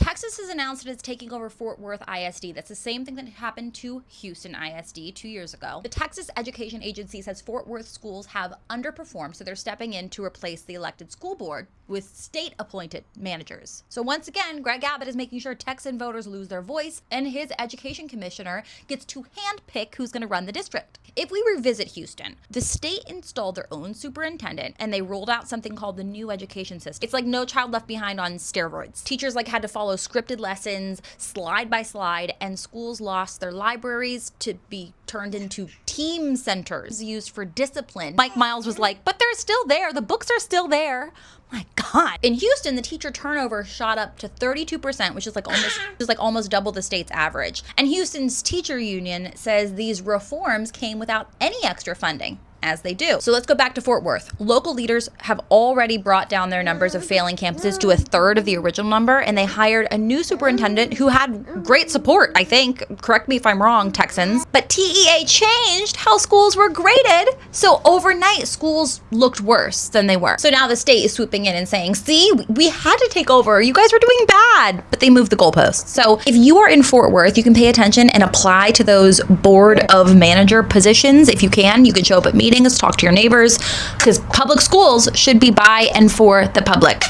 Texas has announced that it's taking over Fort Worth ISD. That's the same thing that happened to Houston ISD 2 years ago. The Texas Education Agency says Fort Worth schools have underperformed, so they're stepping in to replace the elected school board with state-appointed managers. So once again, Greg Abbott is making sure Texan voters lose their voice, and his education commissioner gets to handpick who's going to run the district. If we revisit Houston, the state installed their own superintendent, and they rolled out something called the new education system. It's like No Child Left Behind on steroids. Teachers had to follow scripted lessons, slide by slide, and schools lost their libraries to be turned into team centers used for discipline. Mike Miles was like, but they're still there. The books are still there. My God. In Houston, the teacher turnover shot up to 32%, which is almost double the state's average. And Houston's teacher union says these reforms came without any extra funding, as they do. So let's go back to Fort Worth. Local leaders have already brought down their numbers of failing campuses to a third of the original number, and they hired a new superintendent who had great support, I think. Correct me if I'm wrong, Texans. But TEA changed how schools were graded, so overnight schools looked worse than they were. So now the state is swooping in and saying, see, we had to take over. You guys were doing bad. But they moved the goalposts. So if you are in Fort Worth, you can pay attention and apply to those board of manager positions. If you can show up at meetings, talk to your neighbors, because public schools should be by and for the public.